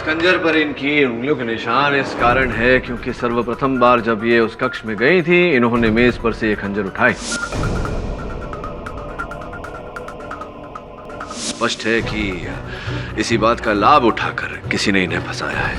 खंजर पर इनकी उंगलियों के निशान इस कारण है क्योंकि सर्वप्रथम बार जब ये उस कक्ष में गई थी, इन्होंने मेज पर से ये खंजर उठाई। स्पष्ट है कि इसी बात का लाभ उठाकर किसी ने इन्हें फंसाया है।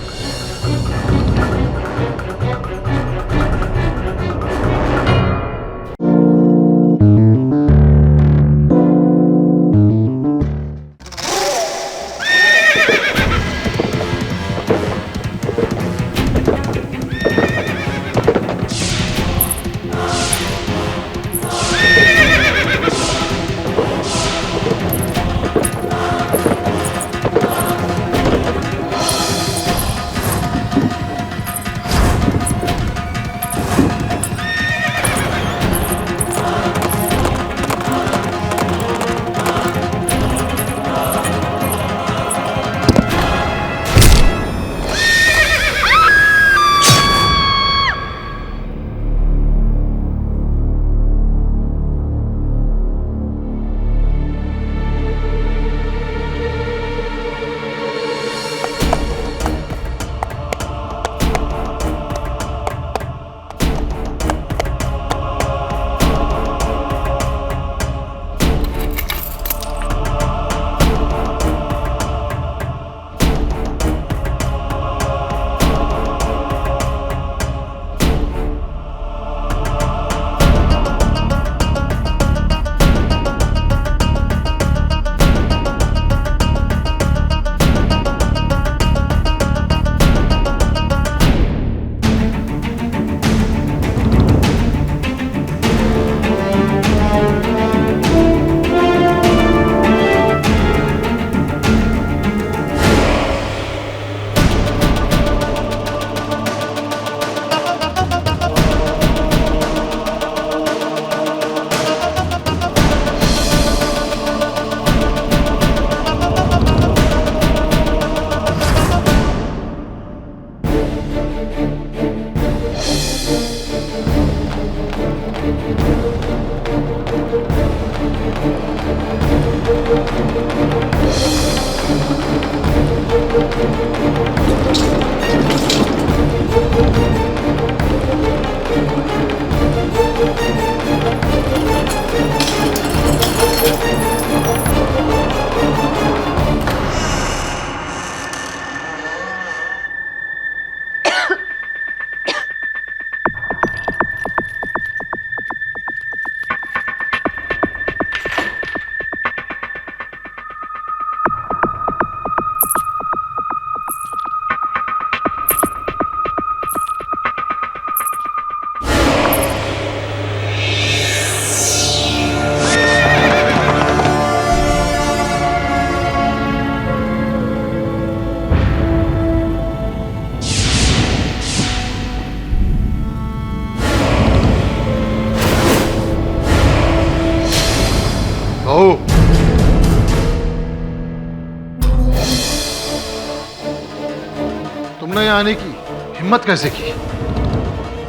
तुमने यहाँ आने की हिम्मत कैसे की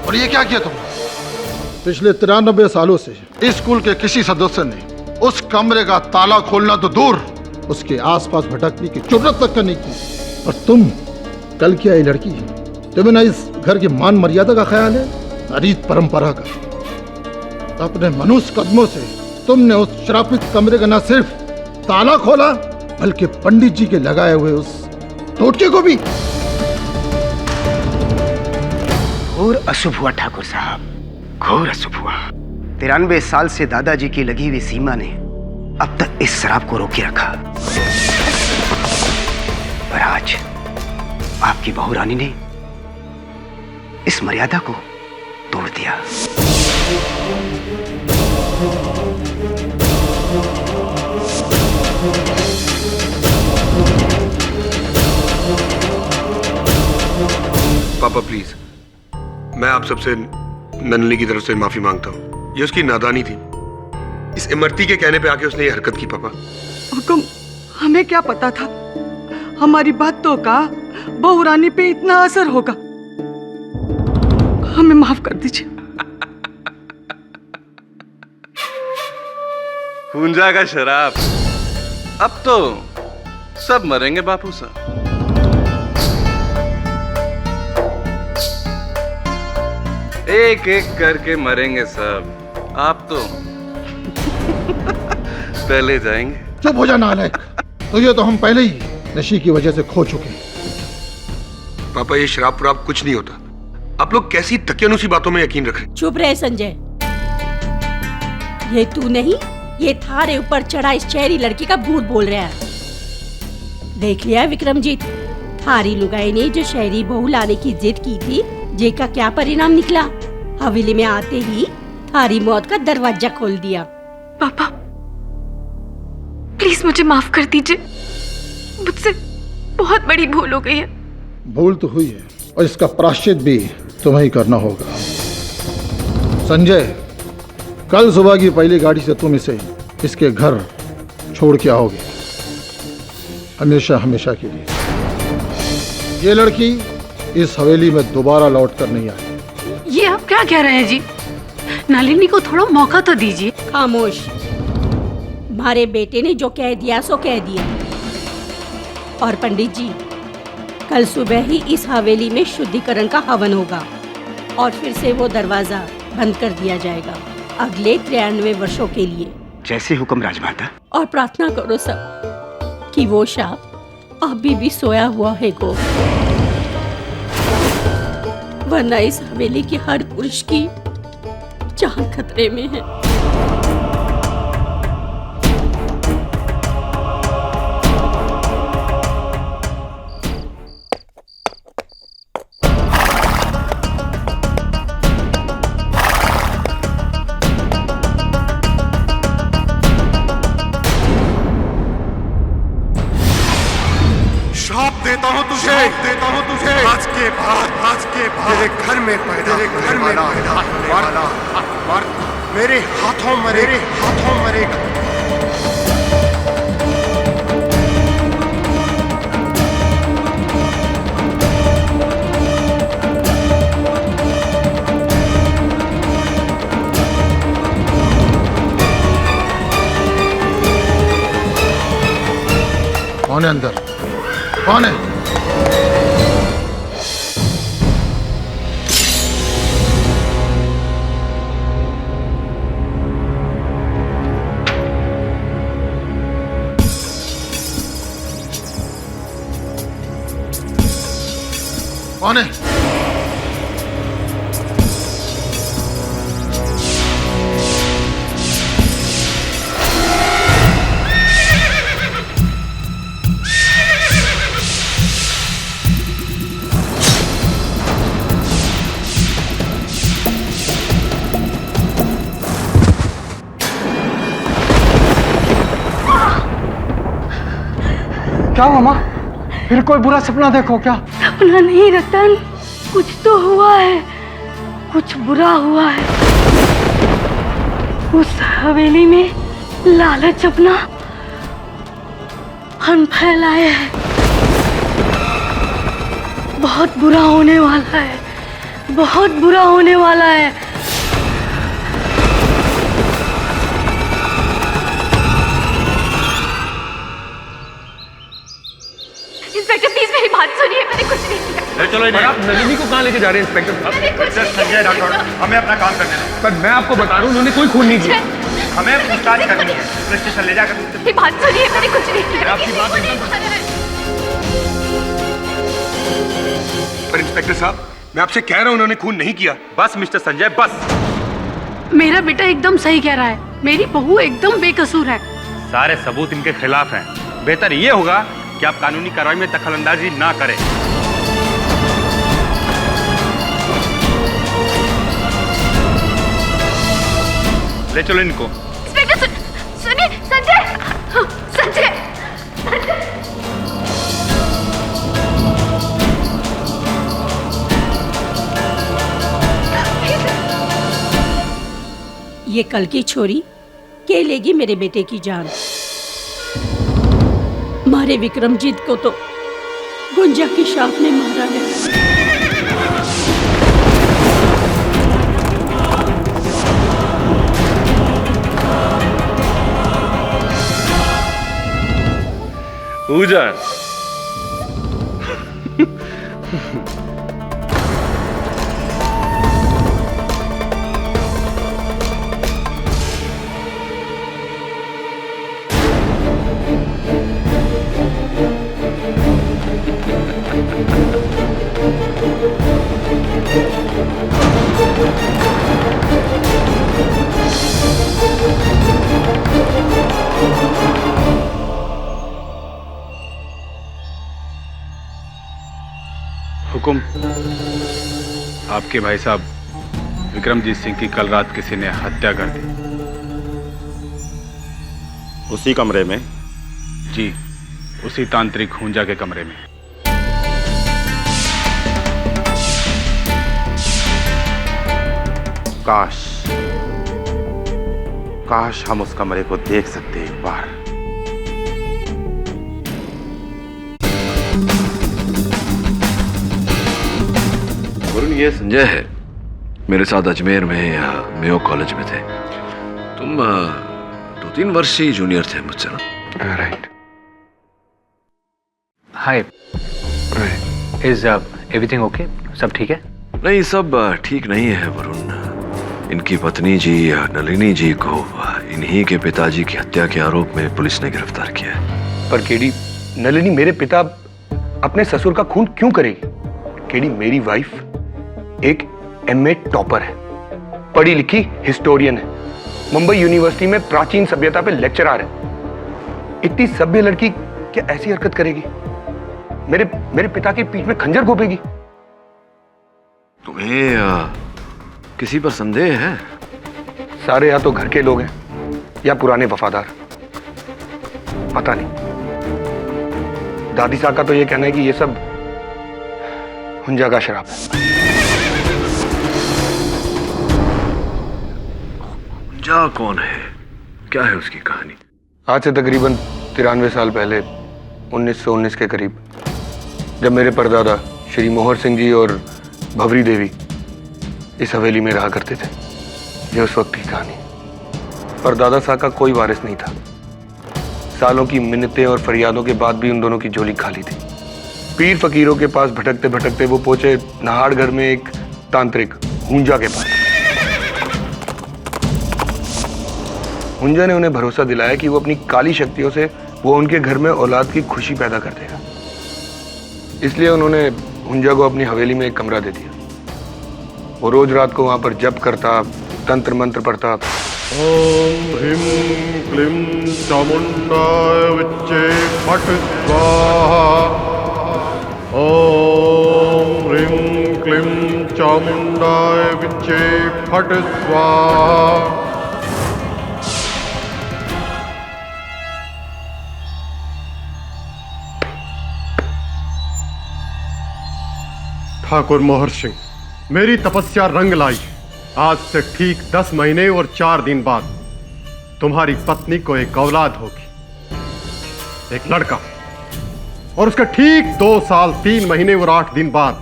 और ये क्या किया तुमने? पिछले 93 सालों से इस स्कूल के किसी सदस्य ने उस कमरे का ताला खोलना तो दूर, उसके आसपास भटकने की जुर्रत तक नहीं की। और तुम कल की आई लड़की, तुम्हें ना इस घर की मान मर्यादा का ख्याल है, ना रीत परंपरा का। अपने मनुष्य कदमों से तुमने उस श्रापित कमरे का न सिर्फ ताला खोला बल्कि पंडित जी के लगाए हुए उस टोटके को भी। घोर अशुभ हुआ ठाकुर साहब, घोर अशुभ हुआ। 93 साल से दादाजी की लगी हुई सीमा ने अब तक इस शराब को रोके रखा, पर आज आपकी बहू रानी ने इस मर्यादा को तोड़ दिया। पापा प्लीज, मैं आप सबसे नन्नली की तरफ से माफी मांगता हूँ। ये उसकी नादानी थी। इस इमरती के कहने पे आके उसने ये हरकत की। पापा हुकुम, हमें क्या पता था हमारी बातों का बहू रानी पे इतना असर होगा। हमें माफ कर दीजिए। खूंजा का शराब, अब तो सब मरेंगे बापू साहब। एक एक करके मरेंगे सब, आप तो पहले जाएंगे। चुप हो जा नालायक। तो ये तो हम पहले ही नशे की वजह से खो चुके हैं। पापा ये शराब वराब कुछ नहीं होता। आप लोग कैसी तकियानुसी बातों में यकीन रख रहे हैं? चुप रहे संजय। ये तू नहीं, ये थारे ऊपर चढ़ा इस शहरी लड़की का भूत बोल रहा है। देख लिया विक्रमजीत, थारी लुगाई ने जो शहरी बहू लाने की जिद की थी, जे का क्या परिणाम निकला। हवेली में आते ही थारी मौत का दरवाजा खोल दिया। पापा प्लीज मुझे माफ कर दीजिए, मुझसे बहुत बड़ी भूल हो गई है। भूल तो हुई है और इसका प्रायश्चित भी तुम्हें ही करना होगा। संजय, कल सुबह की पहली गाड़ी से तुम इसे इसके घर छोड़ के आओगे, हमेशा हमेशा के लिए। ये लड़की इस हवेली में दोबारा लौट कर नहीं आएगी। ये आप क्या कह रहे हैं जी? नलिनी को थोड़ा मौका तो दीजिए। खामोश। हमारे बेटे ने जो कह दिया सो कह दिया। और पंडित जी, कल सुबह ही इस हवेली में शुद्धिकरण का हवन होगा और फिर से वो दरवाजा बंद कर दिया जाएगा अगले 93 वर्षों के लिए। जैसे हुक्म राजमाता। और प्रार्थना करो सब कि वो शाप अभी भी सोया हुआ है गो, वरना इस हवेली के हर पुरुष की जान खतरे में है। श्राप देता हूँ तुझे, आज के बाद तेरे घर में पैदा मेरे हाथों मरेगा। कौन है अंदर? कौन है? कौन है? क्या मामा, फिर कोई बुरा सपना देखो क्या? सपना नहीं रतन, कुछ तो हुआ है, कुछ बुरा हुआ है। उस हवेली में लालच अपना फन फैलाए है। बहुत बुरा होने वाला है, बहुत बुरा होने वाला है। इंस्पेक्टर प्लीज मेरी बात सुनिए, मैंने कुछ नहीं किया। चलो आप नलिनी को कहाँ लेके जा रहे हैं इंस्पेक्टर? संजय राठौड़, हमें अपना काम करने दो। पर मैं आपको बता रहा हूँ, उन्होंने कोई खून नहीं किया। हमें पूछताछ करनी है, पुलिस स्टेशन ले जाकर। मेरी बात सुनिए, मैंने कुछ नहीं किया। आपकी बात पर इंस्पेक्टर साहब, मैं आपसे कह रहा हूँ उन्होंने खून नहीं किया। बस मिस्टर संजय, बस। मेरा बेटा एकदम सही कह रहा है, मेरी बहू एकदम बेकसूर है। सारे सबूत इनके खिलाफ हैं। बेहतर ये होगा कि आप कानूनी कार्रवाई में दखलंदाजी ना करें। ले चलो इनको। इंस्पेक्टर सुनिए, संजय, संजय, ये कल की छोरी के लेगी मेरे बेटे की जान। मारे विक्रमजीत को तो गुंजा की शाप ने मारा है। पूजा हुकुम। आपके भाई साहब विक्रमजीत सिंह की कल रात किसी ने हत्या कर दी। उसी कमरे में? जी, उसी तांत्रिक हुंजा के कमरे में। काश हम उस कमरे को देख सकते एक बार। वरुण, ये संजय है, मेरे साथ अजमेर में या मेयो कॉलेज में थे। तुम 2-3 वर्ष ही जूनियर थे मुझसे ना? Right. Hi, is everything okay? सब ठीक है? नहीं, सब ठीक नहीं है वरुण। इनकी पत्नी जी नलिनी जी को इन्हीं के पिताजी की हत्या के आरोप में पुलिस ने गिरफ्तार किया है। पर केडी, नलिनी मेरे पिता अपने ससुर का खून क्यों करेगी? केडी, मेरी वाइफ एक एमए टॉपर है, पढ़ी लिखी हिस्टोरियन है, मुंबई यूनिवर्सिटी में प्राचीन सभ्यता पे लेक्चरर है। इतनी सभ्य लड़की क्या ऐसी हरकत करेगी? मेरे पिता की पीठ में खंजर घोपेगी? तुम्हें किसी पर संदेह है? सारे या तो घर के लोग हैं या पुराने वफादार, पता नहीं। दादी साहब का तो ये कहना है कि ये सब हुंजा का शराब है। हुंजा कौन है? क्या है उसकी कहानी? आज से तकरीबन 93 साल पहले 1919 के करीब, जब मेरे परदादा श्री मोहर सिंह जी और भवरी देवी इस हवेली में रहा करते थे, ये उस वक्त की कहानी। परदादा साहब का कोई वारिस नहीं था। सालों की मिन्नतें और फरियादों के बाद भी उन दोनों की झोली खाली थी। पीर फकीरों के पास भटकते भटकते वो पहुंचे नहाड़ घर में एक तांत्रिक हुंजा के पास। हुंजा ने उन्हें भरोसा दिलाया कि वो अपनी काली शक्तियों से वो उनके घर में औलाद की खुशी पैदा कर देगा। इसलिए उन्होंने हुंजा को अपनी हवेली में एक कमरा दे दिया। वो रोज रात को वहां पर जप करता, तंत्र मंत्र पढ़ता। ओम ह्रीं क्लीं चामुंडाय विच्चे फट स्वाहा। ओम ह्रीं क्लीं चामुंडाय विच्चे फट स्वाहा। ठाकुर मोहर सिंह, मेरी तपस्या रंग लाई। आज से ठीक 10 महीने और 4 दिन बाद तुम्हारी पत्नी को एक औलाद होगी, एक लड़का। और उसके ठीक 2 साल 3 महीने और 8 दिन बाद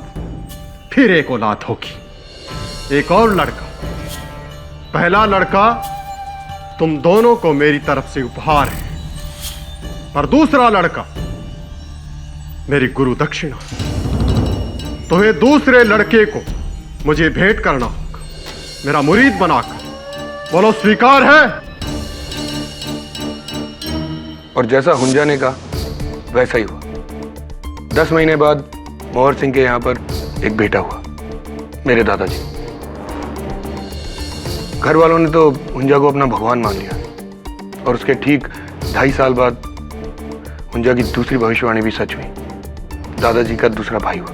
फिर एक औलाद होगी, एक और लड़का। पहला लड़का तुम दोनों को मेरी तरफ से उपहार है, और दूसरा लड़का मेरी गुरु दक्षिणा। तुम्हें दूसरे लड़के को मुझे भेंट करना होगा, मेरा मुरीद बनाकर। बोलो, स्वीकार है? और जैसा हुंजा ने कहा वैसा ही हुआ। 10 महीने बाद मोहर सिंह के यहां पर एक बेटा हुआ, मेरे दादाजी। घर वालों ने तो हुंजा को अपना भगवान मान लिया, और उसके ठीक 2.5 साल बाद हुंजा की दूसरी भविष्यवाणी भी सच हुई। दादाजी का दूसरा भाई हुआ,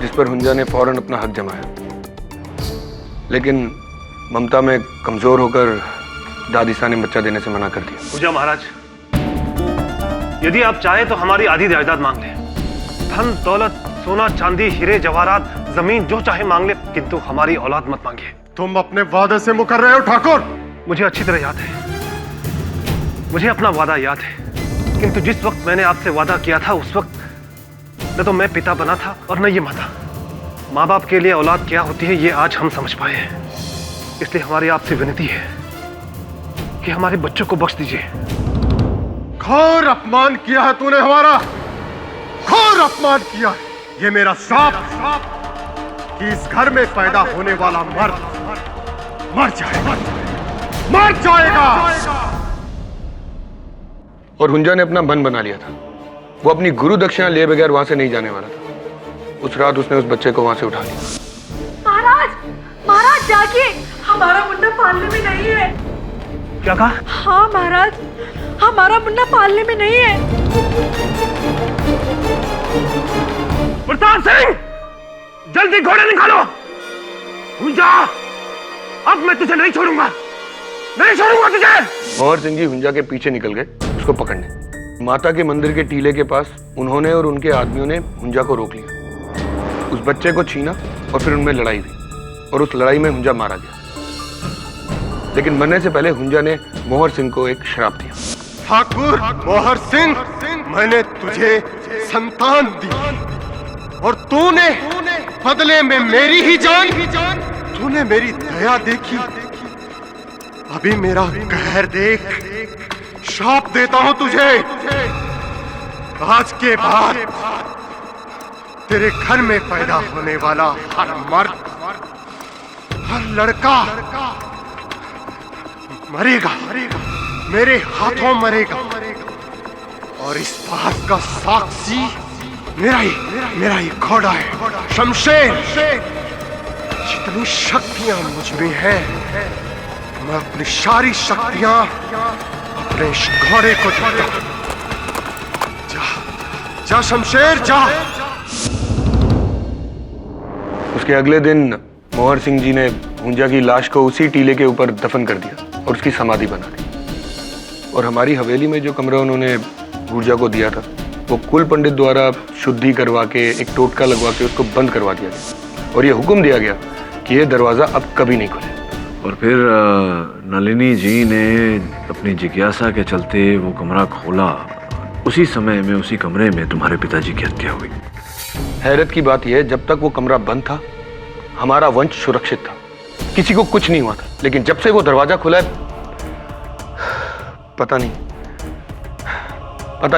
जिस पर हुंजा ने फौरन अपना हक जमाया। लेकिन ममता में कमजोर होकर दादी साहब ने बच्चा देने से मना कर दिया। हुंजा महाराज, यदि आप चाहें तो हमारी आधी जायदाद मांग लें। धन दौलत, सोना चांदी, हीरे जवाहरात, जमीन जो चाहे मांग ले, किंतु हमारी औलाद मत मांगिए। तुम अपने वादे से मुकर रहे हो ठाकुर? मुझे अच्छी तरह याद है, मुझे अपना वादा याद है। किंतु जिस वक्त मैंने आपसे वादा किया था, उस वक्त न तो मैं पिता बना था और न ये माता। माँ बाप के लिए औलाद क्या होती है, ये आज हम समझ पाए हैं। इसलिए हमारी आपसे विनती है कि हमारे बच्चों को बख्श दीजिए। घोर अपमान किया है तूने हमारा, घोर अपमान किया है। ये मेरा श्राप कि इस घर में पैदा होने वाला मर्द मर जाएगा, मर जाएगा। और हुंजा ने अपना मन बना लिया था। वो अपनी गुरु दक्षिणा लिए बगैर वहां से नहीं जाने वाला था। उस रात उसने उस बच्चे को वहां से उठा लिया। महाराज, महाराज जागिए, हमारा मुन्ना पालने में नहीं है। क्या कहा? हाँ महाराज, हमारा मुन्ना पालने में नहीं है। प्रताप सिंह, जल्दी घोड़े निकालो। हुंजा, अब मैं तुझे नहीं छोड़ूंगा, नहीं छोड़ूंगा तुझे। मोहर सिंह जी हुंजा के पीछे निकल गए उसको पकड़ने। माता के मंदिर के टीले के पास उन्होंने और उनके आदमियों ने हुंजा को रोक लिया। उस बच्चे को छीना और फिर उनमें लड़ाई हुई और उस लड़ाई में हुंजा मारा गया। लेकिन मरने से पहले हुंजा ने मोहर सिंह को एक श्राप दिया। ठाकुर मोहर सिंह, मैंने तुझे संतान दी और तूने बदले में मेरी ही जान, तूने मेरी दया देखी, अभी मेरा कहर देख। श्राप देता हूं तुझे, आज के बाद तेरे घर में पैदा होने वाला हर मर्द, हर लड़का मरेगा, मेरे हाथों मरेगा। और इस बात का साक्षी मेरा ही घोड़ा है शमशेर। जितनी शक्तियां मुझ में हैं, मैं अपनी सारी शक्तियां अपने इस घोड़े को देता हूं। जा शमशेर जा। उसके अगले दिन मोहर सिंह जी ने हुंजा की लाश को उसी टीले के ऊपर दफन कर दिया और उसकी समाधि बना दी। और हमारी हवेली में जो कमरा उन्होंने हुंजा को दिया था, वो कुल पंडित द्वारा शुद्धि करवा के एक टोटका लगवा के उसको बंद करवा दिया गया और ये हुक्म दिया गया कि ये दरवाजा अब कभी नहीं खुले। और फिर नलिनी जी ने अपनी जिज्ञासा के चलते वो कमरा खोला। उसी समय में उसी कमरे में तुम्हारे पिताजी की हत्या हुई। हैरत की बात यह है, जब तक वो कमरा बंद था हमारा वंश सुरक्षित था, किसी को कुछ नहीं हुआ था। लेकिन जब से वो दरवाजा खुला है, पता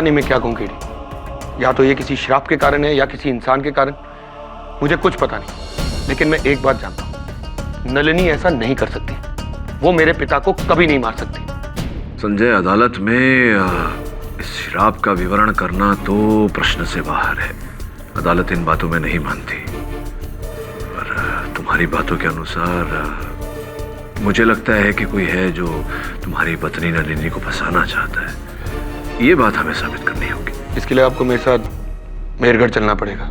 नहीं मैं क्या कहूं केडी। या तो ये किसी श्राप के कारण है या किसी इंसान के कारण, मुझे कुछ पता नहीं। लेकिन मैं एक बात जानता हूं, नलिनी ऐसा नहीं कर सकती। वो मेरे पिता को कभी नहीं मार सकती। संजय, अदालत में इस श्राप का विवरण करना तो प्रश्न से बाहर है। अदालत इन बातों में नहीं मानती। पर तुम्हारी बातों के अनुसार मुझे लगता है कि कोई है जो तुम्हारी पत्नी नलिनी को फंसाना चाहता है। ये बात हमें साबित करनी होगी। इसके लिए आपको मेरे साथ मेहरगढ़ चलना पड़ेगा।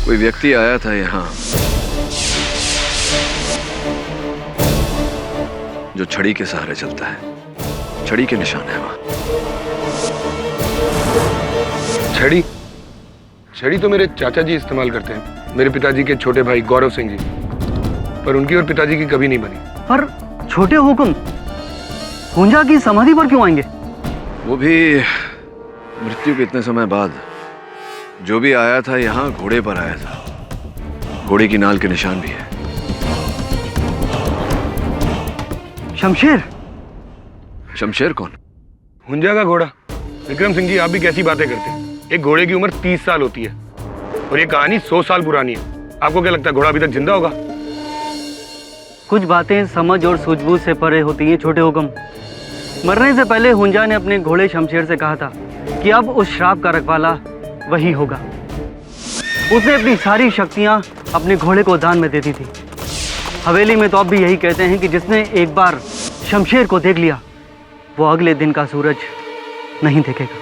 कोई व्यक्ति आया था यहाँ जो छड़ी के सहारे चलता है। छड़ी के निशान है वहां। छड़ी तो मेरे चाचा जी इस्तेमाल करते हैं, मेरे पिताजी के छोटे भाई गौरव सिंह जी। पर उनकी और पिताजी की कभी नहीं बनी। पर छोटे हुकुम हुंजा की समाधि पर क्यों आएंगे? वो भी मृत्यु के इतने समय बाद। जो भी आया था यहाँ घोड़े पर आया था। घोड़े की नाल के निशान भी है। शमशेर? शमशेर कौन? हुंजा का घोड़ा। विक्रम सिंह जी, आप भी कैसी बातें करते हैं? एक घोड़े की उम्र 30 साल होती है और ये कहानी 100 साल पुरानी है। आपको क्या लगता है घोड़ा अभी तक जिंदा होगा? कुछ बातें समझ और सूझबूझ से परे होती हैं छोटे हुक्म। मरने से पहले हुंजा ने अपने घोड़े शमशेर से कहा था कि अब उस श्राप का रखवाला वही होगा। उसने अपनी सारी शक्तियां अपने घोड़े को दान में दे दी थी। हवेली में तो अब भी यही कहते हैं कि जिसने एक बार शमशेर को देख लिया वो अगले दिन का सूरज नहीं देखेगा।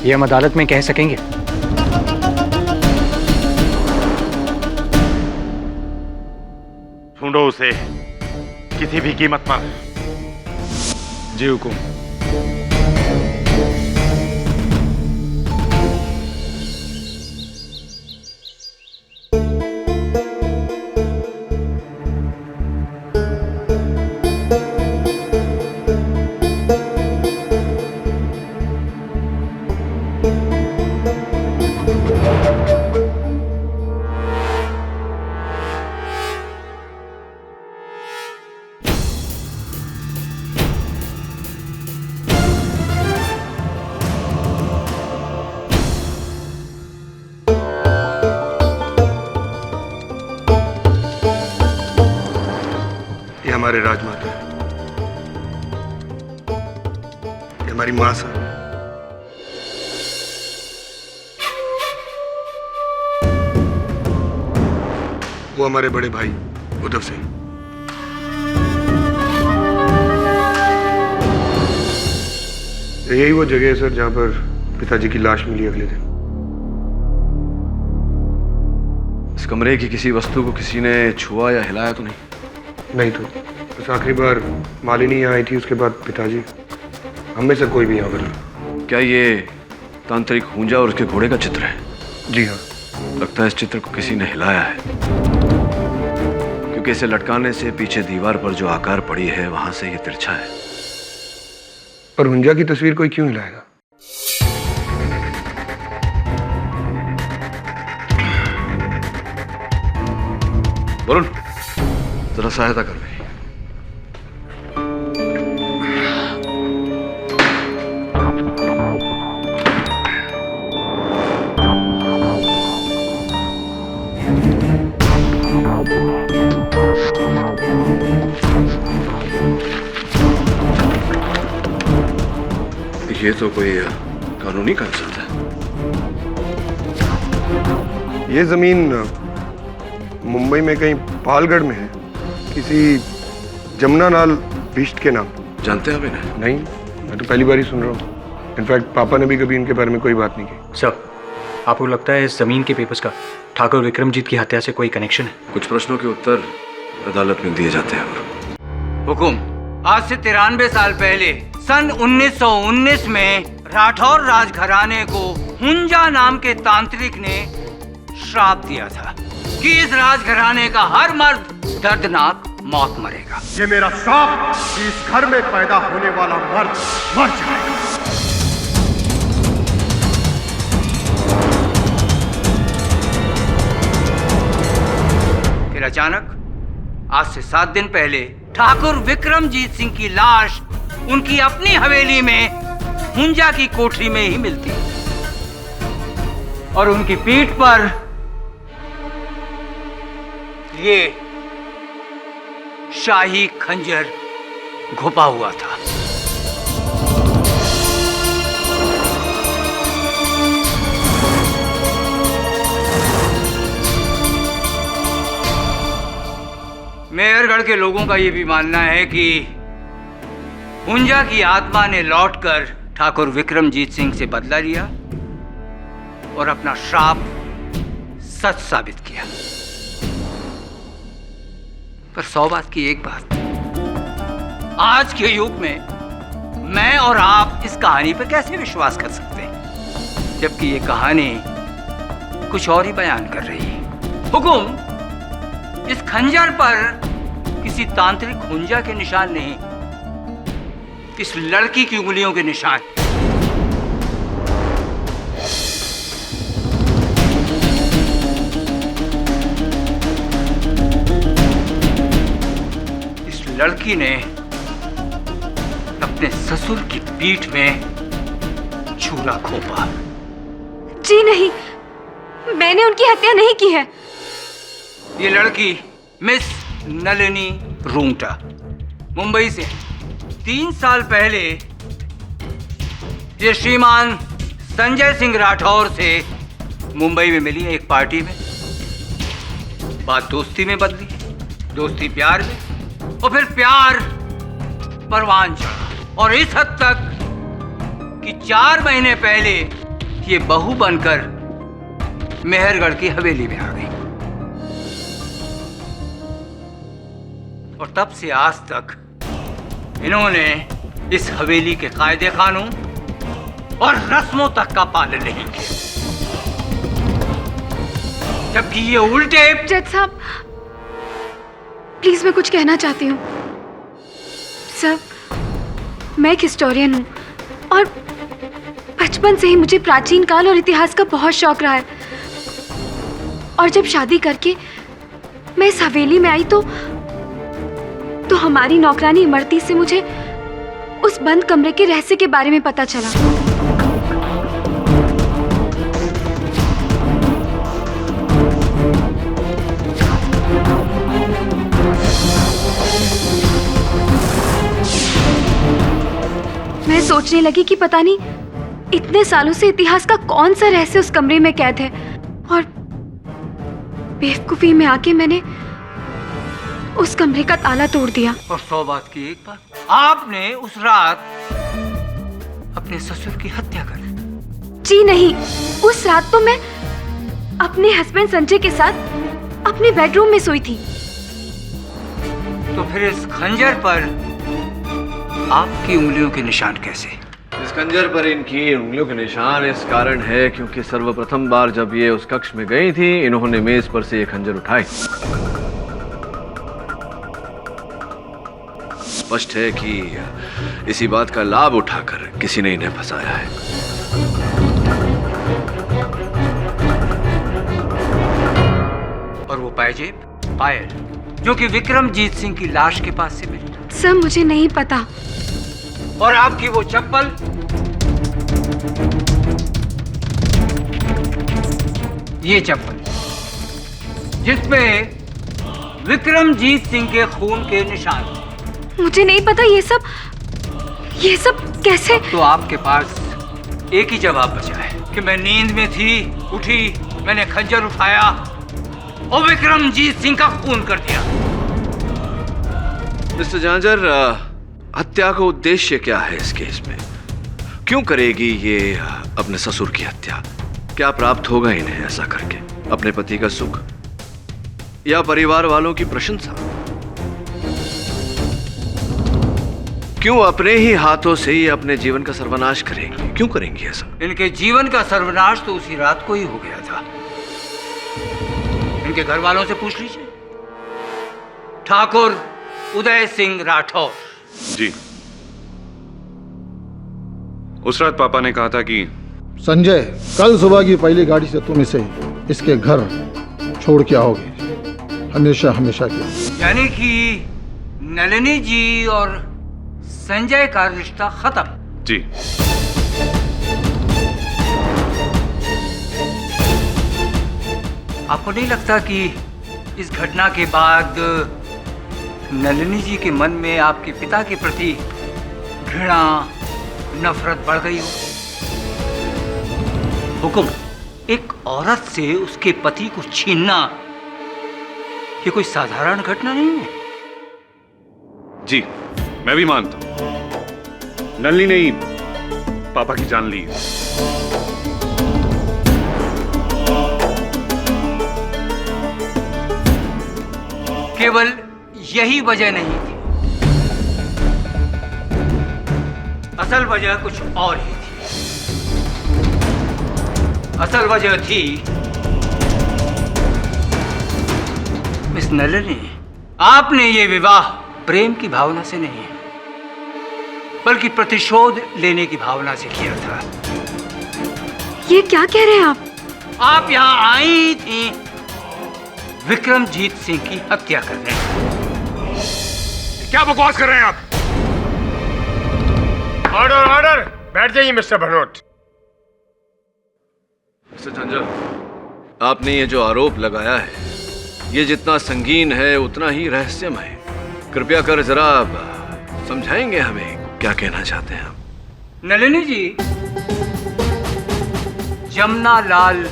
ये हम अदालत में कह सकेंगे? ढूंढो उसे किसी भी कीमत पर। जी हुकुम। हमारे राजमाता है, ये हमारी माँ साहब। वो हमारे बड़े भाई उद्धव सिंह। यही वो जगह है सर जहां पर पिताजी की लाश मिली अगले दिन। इस कमरे की किसी वस्तु को किसी ने छुआ या हिलाया तो नहीं? नहीं तो बस आखिरी बार मालिनी यहाँ आई थी, उसके बाद पिताजी। हम में से कोई भी यहाँ पर नहीं। क्या ये तांत्रिक हुंजा और उसके घोड़े का चित्र है? जी हाँ। लगता है इस चित्र को किसी ने हिलाया है, क्योंकि इसे लटकाने से पीछे दीवार पर जो आकार पड़ी है वहां से ये तिरछा है। पर हुंजा की तस्वीर कोई क्यों हिलाएगा? वरुण, जरा सहायता कर मेरी। ये तो कोई कानूनी कंसर्ट है। ये जमीन मुंबई में कहीं पालगढ़ में है, किसी जमुनालाल बिष्ट के नाम। जानते हैं आप इन्हें? नहीं, मैं तो पहली बार ही सुन रहा हूँ। इनफैक्ट पापा ने भी कभी इनके बारे में कोई बात नहीं की। सर, आपको लगता है इस जमीन के पेपर्स का ठाकुर विक्रमजीत की हत्या से कोई कनेक्शन है? कुछ प्रश्नों के उत्तर अदालत में दिए जाते हैं। हुकुम, आज से 93 साल पहले सन 1919 में राठौर राजघराने को हुंजा नाम के तांत्रिक ने श्राप दिया था कि इस राजघराने का हर मर्द दर्दनाक मौत मरेगा। ये मेरा श्राप कि इस घर में पैदा होने वाला मर्द मर जाएगा। फिर अचानक आज से 7 दिन पहले ठाकुर विक्रमजीत सिंह की लाश उनकी अपनी हवेली में हुंजा की कोठरी में ही मिलती और उनकी पीठ पर ये शाही खंजर घुपा हुआ था। मेहरगढ़ के लोगों का यह भी मानना है कि हुंजा की आत्मा ने लौटकर ठाकुर विक्रमजीत सिंह से बदला लिया और अपना श्राप सच साबित किया। पर 100 बात की एक बात, आज के युग में मैं और आप इस कहानी पर कैसे विश्वास कर सकते हैं, जबकि ये कहानी कुछ और ही बयान कर रही है। हुकुम, इस खंजर पर किसी तांत्रिक हुंजा के निशान नहीं, इस लड़की की उंगलियों के निशान। इस लड़की ने अपने ससुर की पीठ में छुरा घोंपा। जी नहीं, मैंने उनकी हत्या नहीं की है। ये लड़की मिस नलिनी रूंगटा मुंबई से 3 साल पहले ये श्रीमान संजय सिंह राठौर से मुंबई में मिली एक पार्टी में। बात दोस्ती में बदली, दोस्ती प्यार में, और फिर प्यार परवान चढ़ा और इस हद तक कि 4 महीने पहले ये बहू बनकर मेहरगढ़ की हवेली में आ गई। और तब से आज तक इन्होंने इस हवेली के कायदे कानून और रस्मों तक का पालन नहीं किया, जबकि ये उल्टे। जज साहब, प्लीज मैं कुछ कहना चाहती हूँ। सर, मैं एक हिस्टोरियन हूँ और बचपन से ही मुझे प्राचीन काल और इतिहास का बहुत शौक रहा है। और जब शादी करके मैं इस हवेली में आई तो हमारी नौकरानी इमरती से मुझे उस बंद कमरे के रहस्य के बारे में पता चला। सोचने लगी कि पता नहीं इतने सालों से इतिहास का कौन सा रहस्य उस कमरे में कैद है, और बेवकूफी में आके मैंने उस कमरे का ताला तोड़ दिया। और 100 बात की एक बात, आपने उस रात अपने ससुर की हत्या कर दी। जी नहीं, उस रात तो मैं अपने हस्बैंड संजय के साथ अपने बेडरूम में सोई थी। तो फिर इस खंजर पर आपकी उंगलियों के निशान कैसे? इस खंजर पर इनकी उंगलियों के निशान इस कारण है क्योंकि सर्वप्रथम बार जब ये उस कक्ष में गई थी, इन्होंने मेज पर से ये खंजर उठाई। स्पष्ट है कि इसी बात का लाभ उठाकर किसी ने इन्हें फंसाया है। और वो पायल जो कि विक्रमजीत सिंह की लाश के पास से मिली। सर मुझे नहीं पता। और आपकी वो चप्पल, ये चप्पल जिसपे विक्रमजीत सिंह के खून के निशान। मुझे नहीं पता ये सब कैसे। तो आपके पास एक ही जवाब बचा है कि मैं नींद में थी, उठी, मैंने खंजर उठाया और विक्रमजीत सिंह का खून कर दिया। मिस्टर झांझर, हत्या का उद्देश्य क्या है इस केस में? क्यों करेगी ये अपने ससुर की हत्या? क्या प्राप्त होगा इन्हें ऐसा करके? अपने पति का सुख या परिवार वालों की प्रशंसा? क्यों अपने ही हाथों से ये अपने जीवन का सर्वनाश करेंगी? क्यों करेंगी ऐसा? इनके जीवन का सर्वनाश तो उसी रात को ही हो गया था। इनके घर वालों से पूछ लीजिए। ठाकुर उदय सिंह राठौर। जी, उस रात पापा ने कहा था कि संजय, कल सुबह की पहली गाड़ी से तुम इसे इसके घर छोड़ के आओगे, हमेशा हमेशा के। यानी कि नलिनी जी और संजय का रिश्ता खत्म। जी, आपको नहीं लगता कि इस घटना के बाद नलिनी जी के मन में आपके पिता के प्रति घृणा, नफरत बढ़ गई हो? हुकुम, एक औरत से उसके पति को छीनना ये कोई साधारण घटना नहीं है। जी, मैं भी मानता हूं। नलिनी ने ही पापा की जान ली। केवल यही वजह नहीं थी, असल वजह कुछ और ही थी। असल वजह थी मिस नलिनी, आपने ये विवाह प्रेम की भावना से नहीं बल्कि प्रतिशोध लेने की भावना से किया था। ये क्या कह रहे हैं आप? आप यहाँ आई थी विक्रमजीत सिंह की हत्या करने। क्या बकवास कर रहे हैं आप? ऑर्डर ऑर्डर, बैठ जाइए मिस्टर भनोट। मिस्टर झांझर, आपने ये जो आरोप लगाया है, ये जितना संगीन है उतना ही रहस्यमय। कृपया कर जरा समझाएंगे हमें क्या कहना चाहते हैं आप? नलिनी जी, जमुना लाल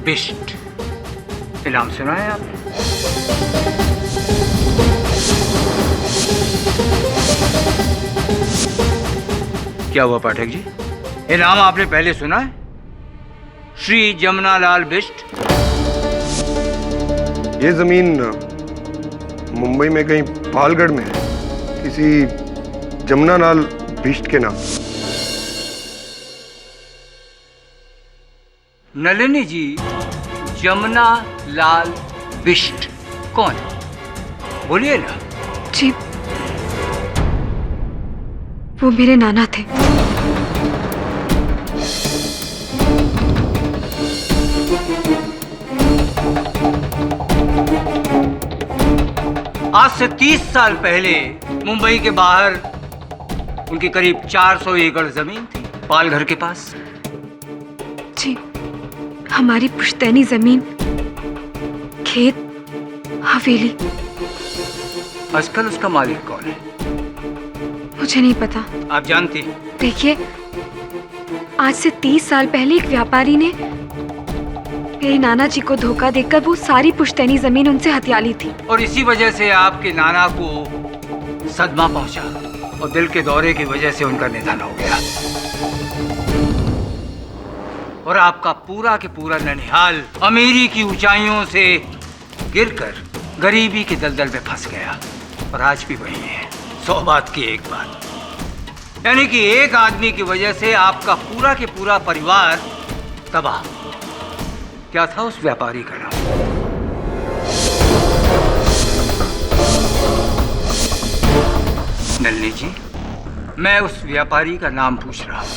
बिष्ट इनाम सुना है आपने? क्या हुआ पाठक जी, इनाम आपने पहले सुना है? श्री जमुना लाल बिष्ट। ये जमीन मुंबई में कहीं पालगढ़ में है, किसी जमुना लाल बिष्ट के नाम। नलिनी जी, जमुना लाल बिष्ट कौन है? बोलिए ना। जी, वो मेरे नाना थे। आज से 30 साल पहले मुंबई के बाहर उनकी करीब 400 एकड़ जमीन थी, पालघर के पास। जी, हमारी पुश्तैनी जमीन, खेत, हवेली। आजकल उसका मालिक कौन है? मुझे नहीं पता। आप जानते हैं देखिए, आज से 30 साल पहले एक व्यापारी ने मेरे नाना जी को धोखा देकर वो सारी पुश्तैनी जमीन उनसे हथिया ली थी। और इसी वजह से आपके नाना को सदमा पहुंचा और दिल के दौरे की वजह से उनका निधन हो गया। और आपका पूरा के पूरा ननिहाल अमीरी की ऊंचाइयों से गिरकर गरीबी के दलदल में फंस गया। और आज भी वही है, 100 बात की एक बात। यानी कि एक आदमी की वजह से आपका पूरा के पूरा परिवार तबाह। क्या था उस व्यापारी का नाम? नलिनी जी, मैं उस व्यापारी का नाम पूछ रहा हूं।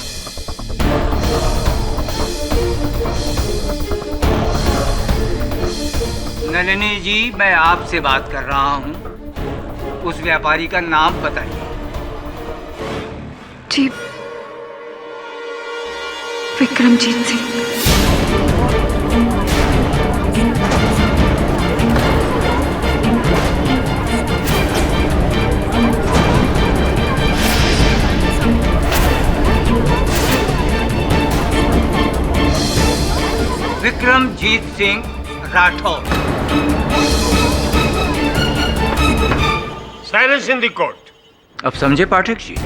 नलिनी जी, मैं आपसे बात कर रहा हूं। उस व्यापारी का नाम बताइए। जी, Vikramjit Singh. Vikramjit Singh Rathore. Silence in the court. अब समझे पाठक जी,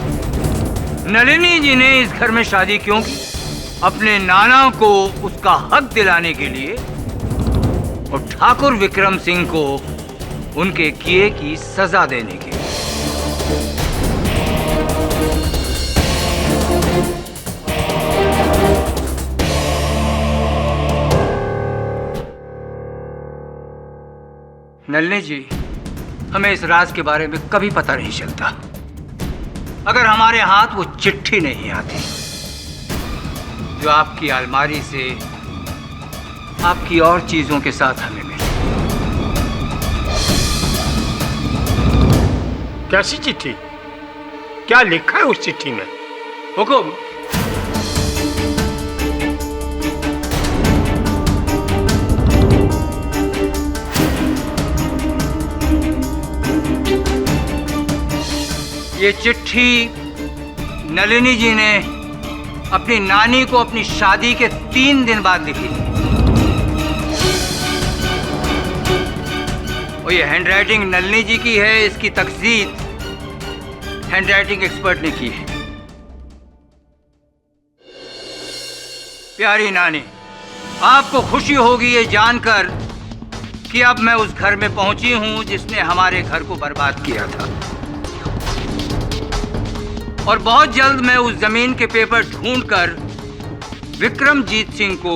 नलिनी जी ने इस घर में शादी क्यों की? अपने नाना को उसका हक दिलाने के लिए और ठाकुर विक्रम सिंह को उनके किए की सजा देने के लिए। नलिनी जी, हमें इस राज के बारे में कभी पता नहीं चलता अगर हमारे हाथ वो चिट्ठी नहीं आती जो आपकी अलमारी से आपकी और चीजों के साथ हमें मिली। कैसी चिट्ठी? क्या लिखा है उस चिट्ठी में? हुकुम। ये चिट्ठी नलिनी जी ने अपनी नानी को अपनी शादी के 3 दिन बाद लिखी थी। और ये हैंडराइटिंग नलिनी जी की है। इसकी तकसीद हैंडराइटिंग एक्सपर्ट ने की है। प्यारी नानी, आपको खुशी होगी ये जानकर कि अब मैं उस घर में पहुंची हूं जिसने हमारे घर को बर्बाद किया था। और बहुत जल्द मैं उस जमीन के पेपर ढूंढकर विक्रमजीत सिंह को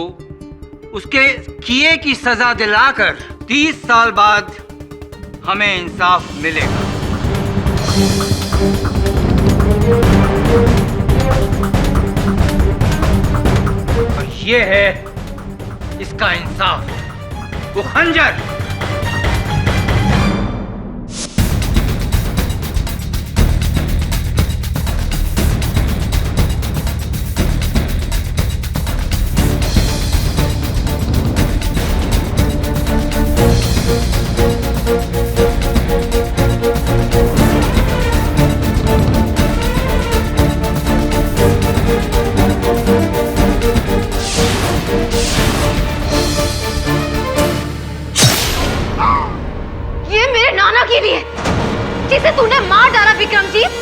उसके किए की सजा दिलाकर 30 साल बाद हमें इंसाफ मिलेगा। और ये है इसका इंसाफ, वो खंजर। जिसे तूने मार डाला विक्रमजीत।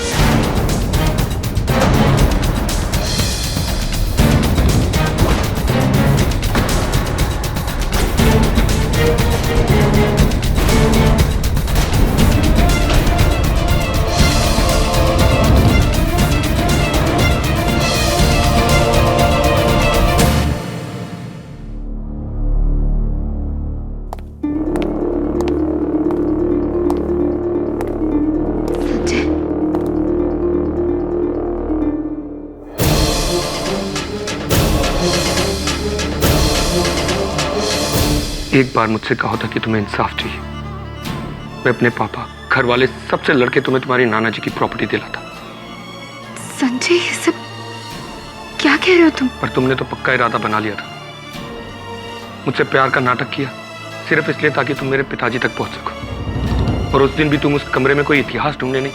एक बार मुझसे कहा था कि तुम्हें इंसाफ चाहिए। मैं अपने पापा, घर वाले सबसे लड़के तुम्हें तुम्हारी नाना जी की प्रॉपर्टी दिलाता। संजय, ये सब क्या कह रहे हो तुम? पर तुमने तो पक्का इरादा बना लिया था। मुझसे प्यार का नाटक किया सिर्फ इसलिए ताकि तुम मेरे पिताजी तक पहुंच सको। और उस दिन भी तुम उस कमरे में कोई इतिहास ढूंढने नहीं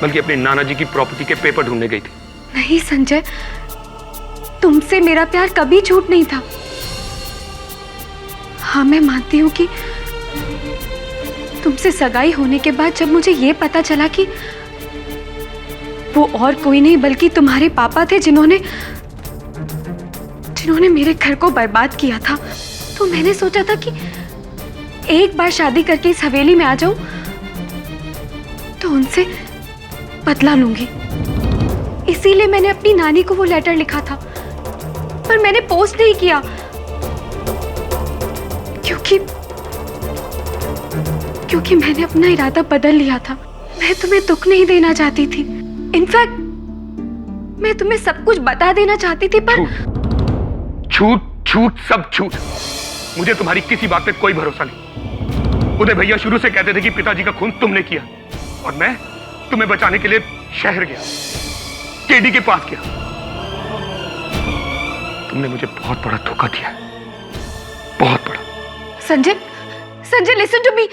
बल्कि अपनी नाना जी की प्रॉपर्टी के पेपर ढूंढने गई थी। नहीं संजय, तुमसे मेरा प्यार कभी झूठ नहीं था। हाँ, मैं मानती हूँ कि तुमसे सगाई होने के बाद जब मुझे ये पता चला कि वो और कोई नहीं बल्कि तुम्हारे पापा थे जिन्होंने मेरे घर को बर्बाद किया था, तो मैंने सोचा था कि एक बार शादी करके इस हवेली में आ जाऊं तो उनसे बदला लूंगी। इसीलिए मैंने अपनी नानी को वो लेटर लिखा था, पर मैंने पोस्ट नहीं किया क्योंकि मैंने अपना इरादा बदल लिया था। मैं तुम्हें दुख नहीं देना चाहती थी। इनफैक्ट मैं तुम्हें सब कुछ बता देना चाहती थी, पर झूठ झूठ सब झूठ। मुझे तुम्हारी किसी बात पे कोई भरोसा नहीं। उदय भैया शुरू से कहते थे कि पिताजी का खून तुमने किया, और मैं तुम्हें बचाने के लिए शहर गया, केडी के पास गया। तुमने मुझे बहुत बड़ा धोखा दिया, बहुत बड़ा। Sanjay, Sanjay listen to me.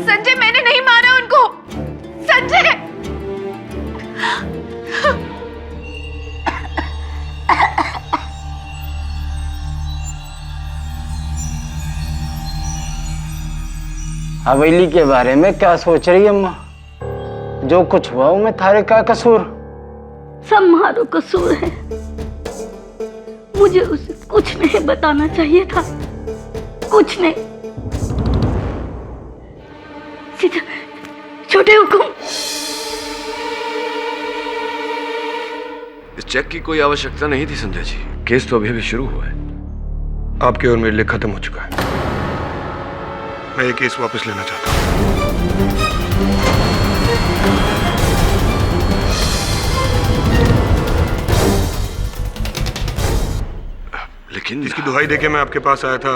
Sanjay, मैंने नहीं मारा उनको। संजय, हवेली के बारे में क्या सोच रही है अम्मा? जो कुछ हुआ में थारे का कसूर? सब मारो कसूर है। मुझे उसे कुछ नहीं बताना चाहिए था, कुछ नहीं। सीधा छोटे हुकुम। इस चेक की कोई आवश्यकता नहीं थी संजय जी। केस तो अभी शुरू हुआ है। आपके और मेरे लिए खत्म हो चुका है। मैं ये केस वापस लेना चाहता हूँ। लेकिन जिसकी दुहाई देके मैं आपके पास आया था,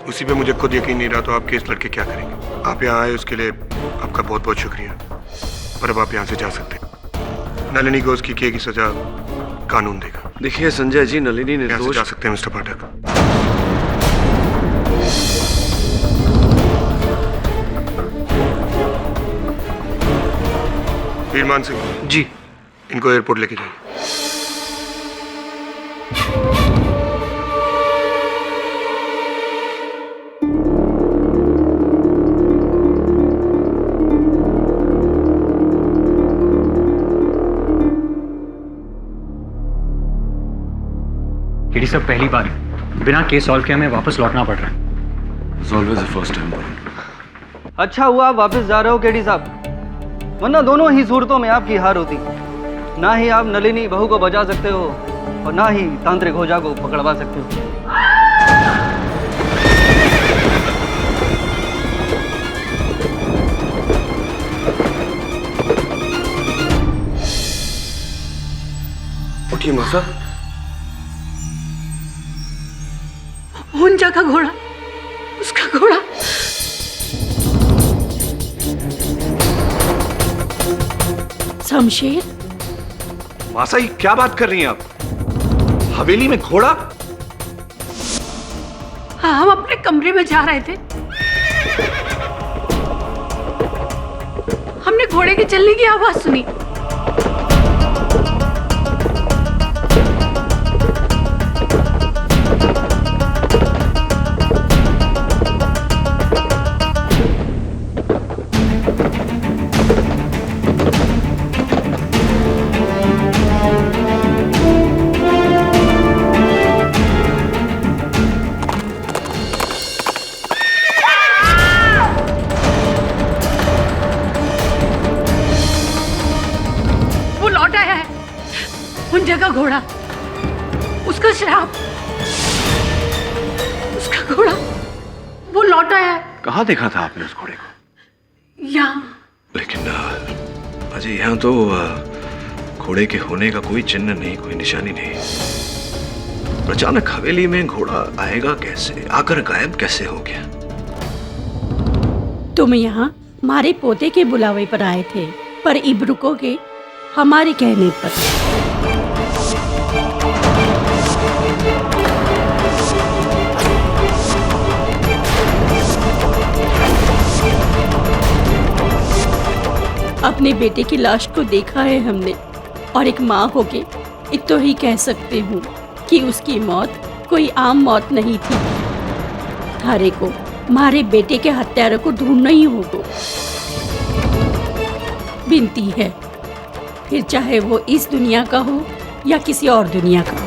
उसी पे मुझे खुद यकीन नहीं रहा, तो आप केस लड़के क्या करेंगे? आप यहाँ आए उसके लिए आपका बहुत बहुत शुक्रिया, पर अब आप यहाँ से जा सकते हैं। नलिनी को उसकी किए की सजा कानून देगा। देखिए संजय जी, नलिनी निर्दोष। जा सकते हैं मिस्टर पाठक। वीरमान सिंह जी, इनको एयरपोर्ट लेके जाइए। केडी साहब, पहली बार बिना केस सॉल्व किए हमें वापस लौटना पड़ रहा है। It's always the first time. अच्छा हुआ आप वापस जा रहे हो केडी साहब, वरना दोनों ही सूरतों में आपकी हार होती। ना ही आप नलिनी बहू को बचा सकते हो और ना ही तांत्रिक होजा को पकड़वा सकते हो। उठिए मासा। हुंजा का घोड़ा, उसका घोड़ा। शमशेर, मासा, ये क्या बात कर रही हैं आप? हवेली में घोड़ा? हाँ, हम अपने कमरे में जा रहे थे, हमने घोड़े के चलने की आवाज सुनी। का घोड़ा, उसका श्राप, उसका घोड़ा, वो लौट आया है। कहाँ देखा था आपने उस घोड़े को? यहाँ। लेकिन अजय, यहाँ तो घोड़े के होने का कोई चिन्ह नहीं, कोई निशानी नहीं। अचानक हवेली में घोड़ा आएगा कैसे? आकर गायब कैसे हो गया? तुम यहाँ हमारे पोते के बुलावे पर आए थे, पर इब रुकोगे हमारे कहने पर। अपने बेटे की लाश को देखा है हमने, और एक माँ होके एक तो ही कह सकते हूँ कि उसकी मौत कोई आम मौत नहीं थी। थारे को मारे बेटे के हत्यारों को ढूंढना ही होगा। विनती है, फिर चाहे वो इस दुनिया का हो या किसी और दुनिया का।